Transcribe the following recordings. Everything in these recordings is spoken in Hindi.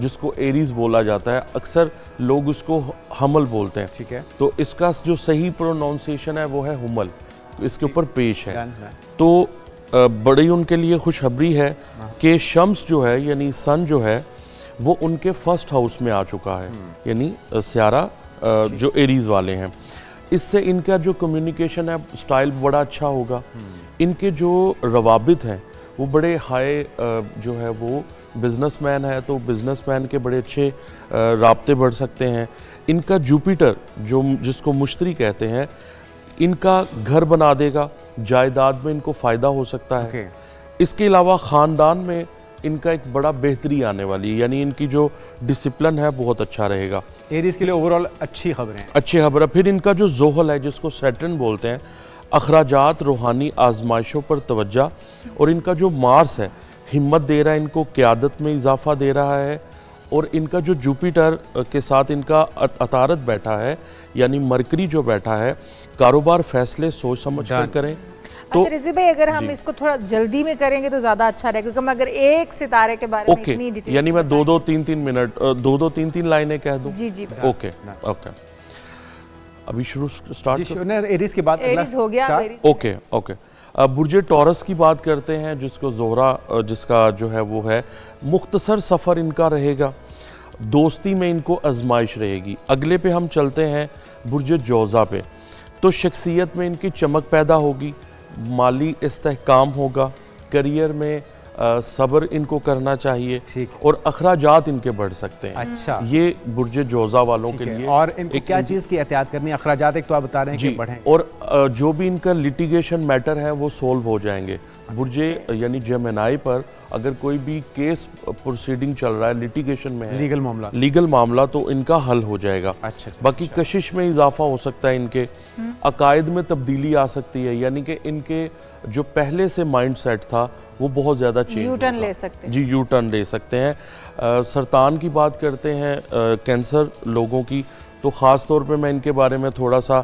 जिसको एरीज बोला जाता है, अक्सर लोग उसको हमल बोलते हैं। ठीक है। तो इसका जो सही प्रोनाउंसिएशन है वो है हुमल, तो इसके ऊपर पेश है। तो बड़ी उनके लिए खुशखबरी है कि शम्स जो है यानी सन जो है वो उनके फर्स्ट हाउस में आ चुका है, यानी स्यारा जो एरीज वाले हैं। इससे इनका जो कम्युनिकेशन है स्टाइल बड़ा अच्छा होगा। इनके जो रवाबित हैं वो बड़े हाई जो है वो बिजनेसमैन है, तो बिजनेसमैन के बड़े अच्छे राब्ते बढ़ सकते हैं। इनका जुपिटर जो जिसको मुश्तरी कहते हैं, इनका घर बना देगा, जायदाद में इनको फ़ायदा हो सकता है। इसके अलावा ख़ानदान में इनका एक बड़ा बेहतरी आने वाली है, यानी इनकी जो डिसिप्लिन है बहुत अच्छा रहेगा। एरीज के लिए ओवरऑल अच्छी खबरें हैं। अच्छी खबर है। फिर इनका जो जोहल है जिसको सैटर्न बोलते हैं, अखराजात, रूहानी आजमाइशों पर तवज्जा, और इनका जो मार्स है हिम्मत दे रहा है, इनको क़यादत में इजाफा दे रहा है। और इनका जो जुपिटर के साथ इनका अतारत बैठा है, यानी मरकरी जो बैठा है, कारोबार फैसले सोच समझ कर करें। तो अच्छा रिजवी भाई, अगर हम इसको थोड़ा जल्दी में करेंगे तो ज़्यादा अच्छा रहेगा, क्योंकि हम अगर एक सितारे के बारे में इतनी डिटेल, यानी मैं 2-2, 3-3 मिनट 2-2, 3-3 लाइनें कह दूं। जी जी ओके। अभी स्टार्ट एरीज के बाद एरीज हो गया। ओके। अब बुर्जे टॉरस की बात करते हैं, जिसको जोहरा जिसका जो है वो है मुख्तसर सफ़र इनका रहेगा, दोस्ती में इनको आजमाइश रहेगी। अगले पे हम चलते हैं बुर्जे जौज़ा पे, तो शख्सियत में इनकी चमक पैदा होगी, माली इस्तेहकाम होगा, करियर में सब्र इनको करना चाहिए, और अखराजात इनके बढ़ सकते हैं। अच्छा, ये बुर्जे जौज़ा वालों के लिए। और इनको क्या चीज़ की एहतियात करनी है? अखराजात एक तो आप बता रहे हैं कि बढ़ें, और जो भी इनका लिटिगेशन मैटर है वो सोल्व हो जाएंगे। बुर्जे यानी जेमिनाई पर अगर कोई भी केस प्रोसीडिंग चल रहा है, लिटिगेशन में है, लीगल मामला, तो इनका हल हो जाएगा। अच्छा, बाकी कशिश में इजाफा हो सकता है, इनके अकायद में तब्दीली आ सकती है, यानी कि इनके जो पहले से माइंड सेट था वो बहुत ज़्यादा चेंज यू टर्न ले सकते हैं। जी, यू टर्न ले सकते हैं। सरतान की बात करते हैं, कैंसर लोगों की, तो ख़ास तौर पे मैं इनके बारे में थोड़ा सा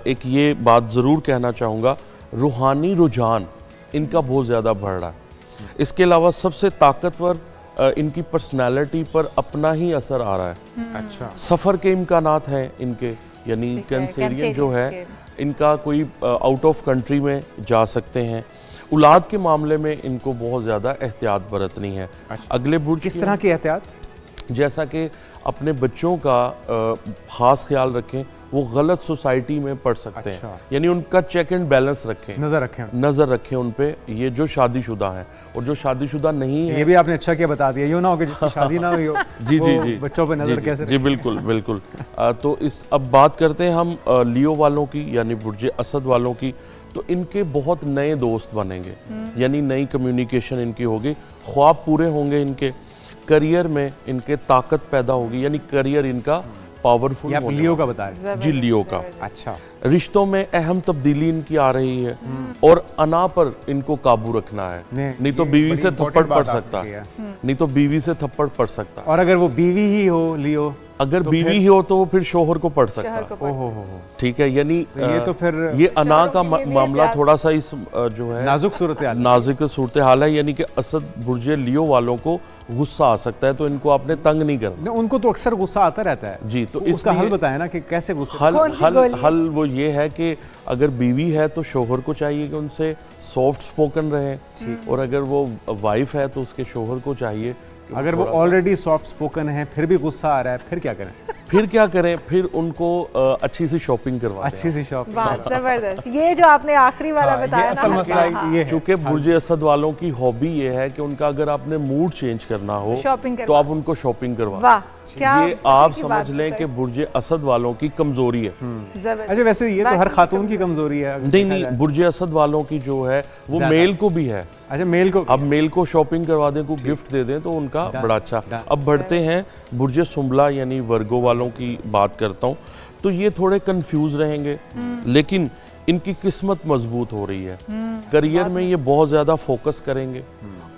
एक ये बात ज़रूर कहना चाहूँगा, रूहानी रुझान इनका बहुत ज़्यादा बढ़ रहा है। इसके अलावा सबसे ताकतवर इनकी पर्सनैलिटी पर अपना ही असर आ रहा है। अच्छा, सफ़र के इम्कानात हैं इनके, यानी कैंसेरियन जो है इनका कोई आउट ऑफ कंट्री में जा सकते हैं। औलाद के मामले में इनको बहुत ज़्यादा एहतियात बरतनी है। अगले बुर्ज किस तरह की एहतियात? जैसा कि अपने बच्चों का ख़ास ख्याल रखें, वो गलत सोसाइटी में पढ़ सकते हैं, यानी उनका चेक एंड बैलेंस रखें, नज़र रखें उन पे, ये जो शादीशुदा हैं। और जो शादीशुदा नहीं है, ये भी आपने अच्छा किया बता दिया, यूँ ना हो कि जिसकी शादी ना हुई हो जी बच्चों पे नज़र कैसे? जी बिल्कुल। तो इस अब बात करते हैं हम लियो वालों की, यानी बुर्जे असद वालों की। तो इनके बहुत नए दोस्त बनेंगे, यानी नई कम्युनिकेशन इनकी होगी, ख्वाब पूरे होंगे इनके, करियर में इनके ताकत पैदा होगी, यानी करियर इनका पावरफुल। आप लियो का बता रहे हैं? जी, लियो का। अच्छा, रिश्तों में अहम तब्दीली इनकी आ रही है, और अना पर इनको काबू रखना है, नहीं तो बीवी से थप्पड़ पड़ सकता है, नहीं तो बीवी से थप्पड़ पड़ सकता है। और अगर वो बीवी ही हो लियो, अगर तो बीवी ही हो तो वो फिर शोहर को पड़ सकता है। ठीक है, यानी ये तो फिर ये अना का मामला थोड़ा सा इस जो है नाजुक सूरत हाल है, यानी कि असद बुर्जे लियो वालों को गुस्सा आ सकता है, तो इनको आपने तंग नहीं करना। उनको तो अक्सर गुस्सा आता रहता है जी, तो उसका हल बताएं ना कि कैसे गुस्सा। हल वो ये है कि अगर बीवी है तो शोहर को चाहिए कि उनसे सॉफ्ट स्पोकन रहे, और अगर वो वाइफ है तो उसके शोहर को चाहिए, अगर वो ऑलरेडी सॉफ्ट स्पोकन है फिर भी गुस्सा आ रहा है, फिर क्या करें? फिर उनको अच्छी सी शॉपिंग करवाएं। अच्छी सी शॉपिंग, जबरदस्त। ये जो आपने आखिरी वाला बताया ना, असल मसला ये है, क्योंकि बुर्जे असद वालों की हॉबी ये है कि उनका अगर आपने मूड चेंज करना हो तो आप उनको शॉपिंग करवाएं। ये आप समझ लें कि बुर्जे असद वालों की कमजोरी है। अच्छा, वैसे ये तो हर खातून की कमजोरी है। नहीं, बुर्जे असद वालों की जो है वो मेल को भी है। अच्छा, मेल को, अब मेल को शॉपिंग करवा दें, को गिफ्ट दे दें, तो उनका बड़ा अच्छा। अब बढ़ते हैं बुर्जे सुम्बला यानी वर्गो वालों की बात करता हूँ। तो ये थोड़े कंफ्यूज रहेंगे, लेकिन इनकी किस्मत मजबूत हो रही है, करियर में ये बहुत ज़्यादा फोकस करेंगे,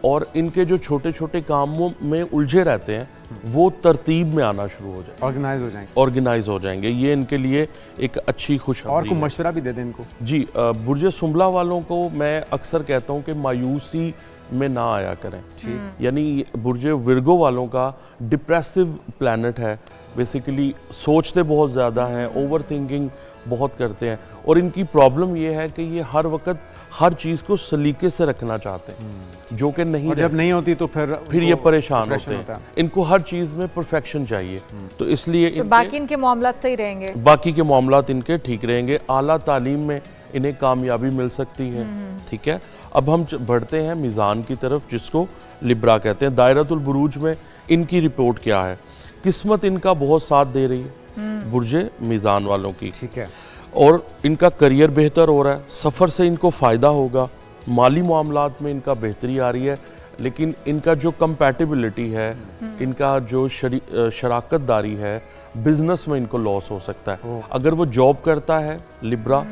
और इनके जो छोटे छोटे कामों में उलझे रहते हैं वो तरतीब में आना शुरू हो जाएंगे, ऑर्गेनाइज हो जाएंगे। ये इनके लिए एक अच्छी खुशखबरी और कोई मशवरा भी दे दें इनको? जी, बुर्जे सुम्बला वालों को मैं अक्सर कहता हूँ कि मायूसी में ना आया करें। यानी बुर्जे विर्गो वालों का डिप्रेसिव प्लैनेट है, बेसिकली सोचते बहुत ज़्यादा हैं, ओवर थिंकिंग बहुत करते हैं, और इनकी प्रॉब्लम ये है कि ये हर वक्त हर चीज़ को सलीके से रखना चाहते हैं, जो कि नहीं, जब नहीं होती तो फिर ये परेशान होते हैं। इनको हर चीज़ में परफेक्शन चाहिए, तो इसलिए तो बाकी इनके मामलात सही रहेंगे, बाकी के मामलात इनके ठीक रहेंगे। आला तालीम में इन्हें कामयाबी मिल सकती है। ठीक है, अब हम बढ़ते हैं मीज़ान की तरफ, जिसको लिब्रा कहते हैं। दायरतुल बुरूज में इनकी रिपोर्ट क्या है? किस्मत इनका बहुत साथ दे रही है बुर्जे मीज़ान वालों की। ठीक है, और इनका करियर बेहतर हो रहा है, सफ़र से इनको फ़ायदा होगा, माली मामलात में इनका बेहतरी आ रही है, लेकिन इनका जो कंपैटिबिलिटी है, इनका जो शराकतदारी है, बिजनेस में इनको लॉस हो सकता है। अगर वो जॉब करता है लिब्रा,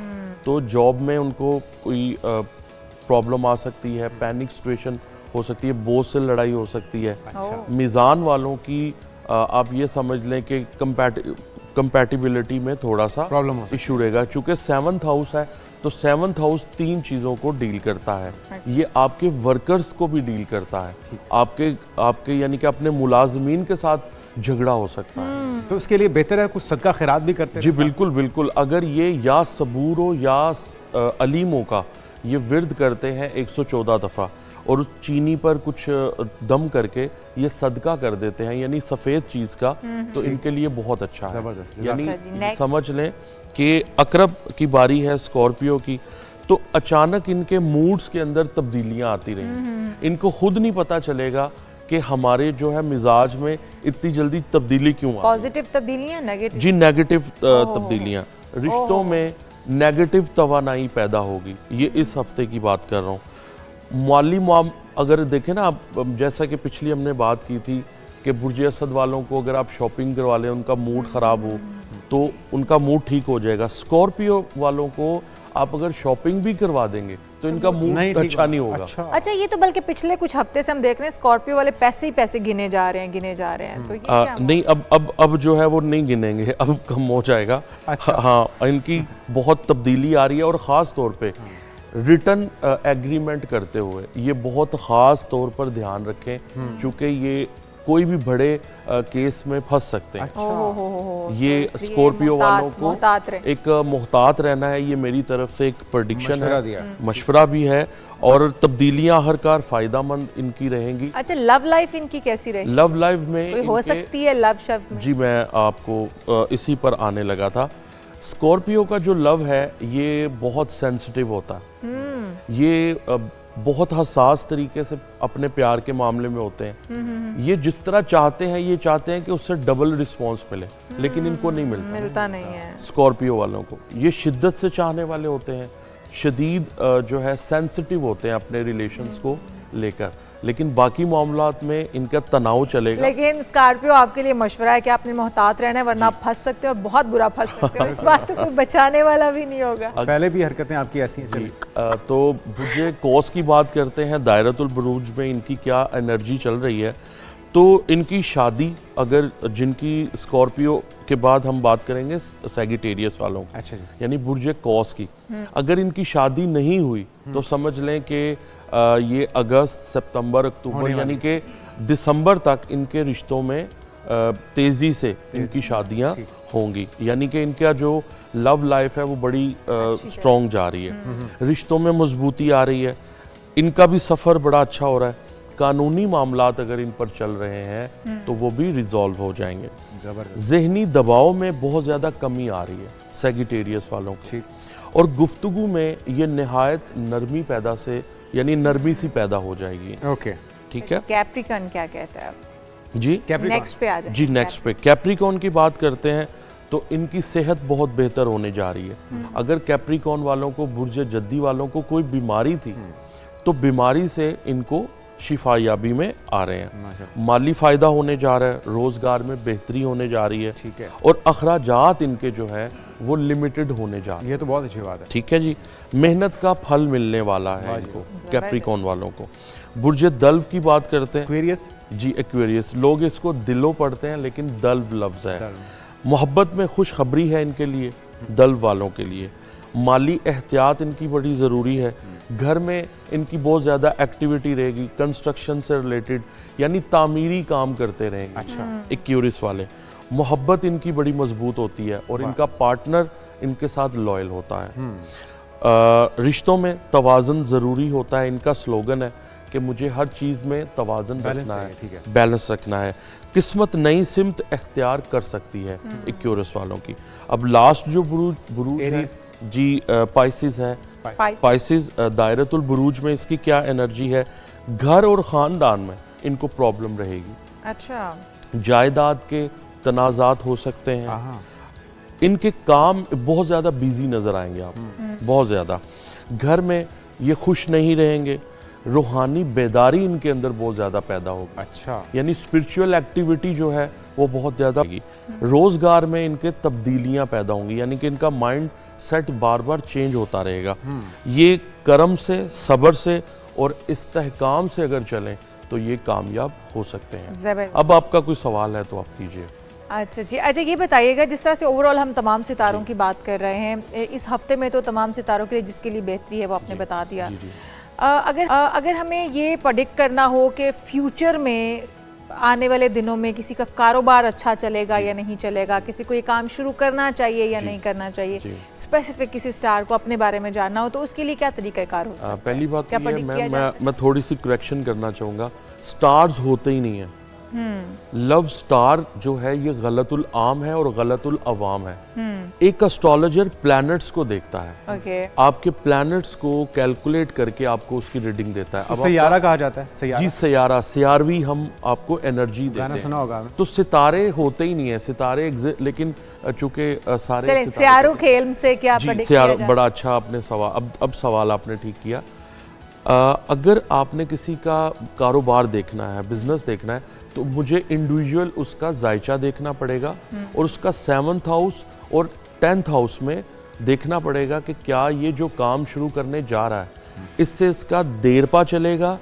तो जॉब में उनको कोई प्रॉब्लम आ सकती है, पैनिक सिचुएशन हो सकती है, बॉस से लड़ाई हो सकती है। मीज़ान वालों की आप ये समझ लें कि कंपैटिबिलिटी में थोड़ा सा प्रॉब्लम इशू रहेगा, चूँकि 7th हाउस है, तो 7th हाउस 3 चीज़ों को डील करता है। ये आपके वर्कर्स को भी डील करता है, आपके यानी कि अपने मुलाजमीन के साथ झगड़ा हो सकता है। तो उसके लिए बेहतर है कुछ सदका खैरात भी करते हैं। जी बिल्कुल बिल्कुल, अगर ये या सबूरो या अलीमों का ये विर्द करते हैं 114 दफ़ा, और उस चीनी पर कुछ दम करके ये सदका कर देते हैं, यानी सफ़ेद चीज़ का, तो इनके लिए बहुत अच्छा है। ज़बरदस्त। यानी समझ लें कि अकरब की बारी है, स्कॉर्पियो की, तो अचानक इनके मूड्स के अंदर तब्दीलियां आती रही। इनको खुद नहीं पता चलेगा कि हमारे जो है मिजाज में इतनी जल्दी तब्दीली क्यों आ रही है। पॉजिटिव तब्दीलियां, नेगेटिव? जी नेगेटिव तब्दीलियां, रिश्तों में नेगेटिव तवानाई पैदा होगी। ये इस हफ्ते की बात कर रहा हूँ। माली अगर देखें ना आप, जैसा कि पिछली हमने बात की थी कि बुर्ज असद वालों को अगर आप शॉपिंग करवा लें, उनका मूड ख़राब हो तो उनका मूड ठीक हो जाएगा। स्कॉर्पियो वालों को आप अगर शॉपिंग भी करवा देंगे तो इनका मूड अच्छा नहीं होगा। अच्छा, ये तो बल्कि पिछले कुछ हफ्ते से हम देख रहे हैं स्कॉर्पियो वाले पैसे ही पैसे गिने जा रहे हैं, तो ये क्या नहीं, अब जो है वो नहीं गिनेंगे, अब कम हो जाएगा। हाँ, इनकी बहुत तब्दीली आ रही है, और ख़ास तौर पे रिटर्न एग्रीमेंट करते हुए ये बहुत ख़ास तौर पर ध्यान रखें, चूँकि ये कोई भी बड़े केस में फंस सकते हैं। ये स्कॉर्पियो वालों को एक मुहतात रहना है। ये मेरी तरफ से एक प्रेडिक्शन है, मशवरा भी है, और तब्दीलियां हर कार फ़ायदामंद इनकी रहेंगी। अच्छा, लव लाइफ इनकी कैसी रहेगी? लव लाइफ में कोई हो सकती है लव शब्द में? जी, मैं आपको इसी पर आने लगा था। स्कॉर्पियो का जो लव है ये बहुत सेंसिटिव होता है। ये बहुत हसास तरीके से अपने प्यार के मामले में होते हैं। ये जिस तरह चाहते हैं, ये चाहते हैं कि उससे डबल रिस्पांस मिले, लेकिन इनको नहीं मिलता नहीं है। स्कॉर्पियो वालों को ये शिद्दत से चाहने वाले होते हैं, शदीद जो है सेंसिटिव होते हैं अपने रिलेशंस को लेकर, लेकिन बाकी मामलात में इनका तनाव चलेगा। लेकिन स्कॉर्पियो आपके लिए मशवरा है कि आपने मोहतात रहना है, वरना आप फंस सकते हो, और बहुत बुरा फंस सकते हो। इस बार तो कोई बचाने वाला भी नहीं होगा। पहले भी हरकतें आपकी ऐसी हैं। चलिए, तो बुर्जे कौस की बात करते हैं। दायरतुल बुरूज में इनकी क्या एनर्जी चल रही है, तो इनकी शादी, अगर जिनकी स्कॉर्पियो के बाद हम बात करेंगे सैगिटेरियस वालों की, अच्छा जी, यानी बुर्जे कौस की, अगर इनकी शादी नहीं हुई तो समझ लें कि ये अगस्त, सितंबर, अक्टूबर, यानी कि दिसंबर तक इनके रिश्तों में तेज़ी से इनकी शादियां होंगी। यानी कि इनका जो लव लाइफ है वो बड़ी स्ट्रॉन्ग जा रही है, रिश्तों में मजबूती आ रही है, इनका भी सफ़र बड़ा अच्छा हो रहा है। कानूनी मामलात अगर इन पर चल रहे हैं तो वो भी रिजॉल्व हो जाएंगे। ज़हनी दबाव में बहुत ज़्यादा कमी आ रही है सैगिटेरियस वालों की, और गुफ्तगू में ये नहायत नरमी पैदा से, यानी नरमी सी पैदा हो जाएगी। ओके, ठीक है। कैप्रिकॉन क्या कहता है? जी, नेक्स्ट पे आ जाए। जी, नेक्स्ट पे कैप्रिकॉन की बात करते हैं, तो इनकी सेहत बहुत बेहतर होने जा रही है। अगर कैप्रिकॉन वालों को, बुर्ज जद्दी वालों को कोई बीमारी थी, तो बीमारी से इनको शिफायाबी में आ रहे हैं। माली फ़ायदा होने जा रहा है, रोज़गार में बेहतरी होने जा रही है, ठीक है, और अखराजात इनके जो है वो लिमिटेड होने जा रहे हैं। ये तो बहुत अच्छी बात है। ठीक है जी, मेहनत का फल मिलने वाला है इनको, कैप्रिकॉन वालों को। बुर्ज दल्व की बात करते हैं। एक्वेरियस, जी, एक्वेरियस, लोग इसको दिलो पढ़ते हैं, लेकिन दल्व लफ्ज़ है। मोहब्बत में खुशखबरी है इनके लिए, दल्व वालों के लिए। माली एहतियात इनकी बड़ी ज़रूरी है, घर में इनकी बहुत ज़्यादा एक्टिविटी रहेगी, कंस्ट्रक्शन से रिलेटेड यानी तामीरी काम करते रहेंगे। अच्छा। एक्यूरिस वाले, मोहब्बत इनकी बड़ी मजबूत होती है और इनका पार्टनर इनके साथ लॉयल होता है। रिश्तों में तवाज़ुन ज़रूरी होता है, इनका स्लोगन है कि मुझे हर चीज़ में तवाज़ुन रखना है, बैलेंस रखना है। किस्मत नई सिमत इख्तियार कर सकती है एक्यूरिस वालों की। अब लास्ट जो बुरूज है जी पाइसिस है। पाइसिस दायरतुल बुरूज में इसकी क्या एनर्जी है, घर और ख़ानदान में इनको प्रॉब्लम रहेगी। अच्छा। जायदाद के तनाज़ात हो सकते हैं, इनके काम बहुत ज़्यादा बिजी नज़र आएंगे आप, बहुत ज़्यादा। घर में ये खुश नहीं रहेंगे, रूहानी बेदारी इनके अंदर बहुत ज़्यादा पैदा होगी। अच्छा। यानी स्पिरिचुअल एक्टिविटी जो है वो बहुत ज़्यादा होगी। रोज़गार में इनके तब्दीलियाँ पैदा होंगी, यानी कि इनका माइंड सेट बार बार चेंज होता रहेगा। ये कर्म से, सब्र से और इस्तेहकाम से अगर चलें तो ये कामयाब हो सकते हैं। अब आपका कोई सवाल है तो आप कीजिए। अच्छा जी, अच्छा ये बताइएगा, जिस तरह से ओवरऑल हम तमाम सितारों की बात कर रहे हैं, इस हफ्ते में तो तमाम सितारों के लिए जिसके लिए बेहतरी है वो आपने बता दिया। अगर हमें ये प्रेडिक्ट करना हो कि फ्यूचर में आने वाले दिनों में किसी का कारोबार अच्छा चलेगा या नहीं चलेगा, किसी को ये काम शुरू करना चाहिए या नहीं करना चाहिए, स्पेसिफिक किसी स्टार को अपने बारे में जानना हो तो उसके लिए क्या तरीक़ाकार हो सकता है? पहली बात ये है, मैं थोड़ी सी करेक्शन करना चाहूँगा, स्टार्स होते ही नहीं है। लव स्टार जो है ये गलतुल आम है और गलतुल अवाम है। एक एस्ट्रोलॉजर प्लैनेट्स को देखता है, आपके प्लैनेट्स को कैलकुलेट करके आपको उसकी रीडिंग देता है। अब सैयारा कहा जाता है, सैयारा। जी सैयारा, सियारवी हम आपको एनर्जी देते हैं। सुना होगा। तो सितारे होते ही नहीं है, सितारे लेकिन चूंकि सारे सियारो खेल से क्या प्रेडिक्ट किया जाए? बड़ा अच्छा आपने सवाल, अब सवाल आपने ठीक किया। अगर आपने किसी का कारोबार देखना है, बिजनेस देखना है, तो मुझे इंडिविजुअल उसका जायचा देखना पड़ेगा और उसका 7th हाउस और 10th हाउस में देखना पड़ेगा कि क्या ये जो काम शुरू करने जा रहा है इससे इसका देर पा चलेगा,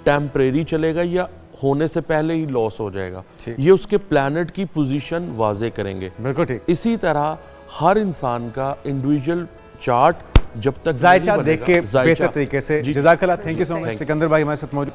टेम्परेरी चलेगा या होने से पहले ही लॉस हो जाएगा। ये उसके प्लैनेट की पोजीशन वाजे करेंगे। बिल्कुल ठीक। इसी तरह हर इंसान का इंडिविजुअल चार्ट जब तक जायचा देख के बेहतर तरीके से। जज़ाकल्लाह, thank you so much. Sikandar भाई हमारे साथ मौजूद।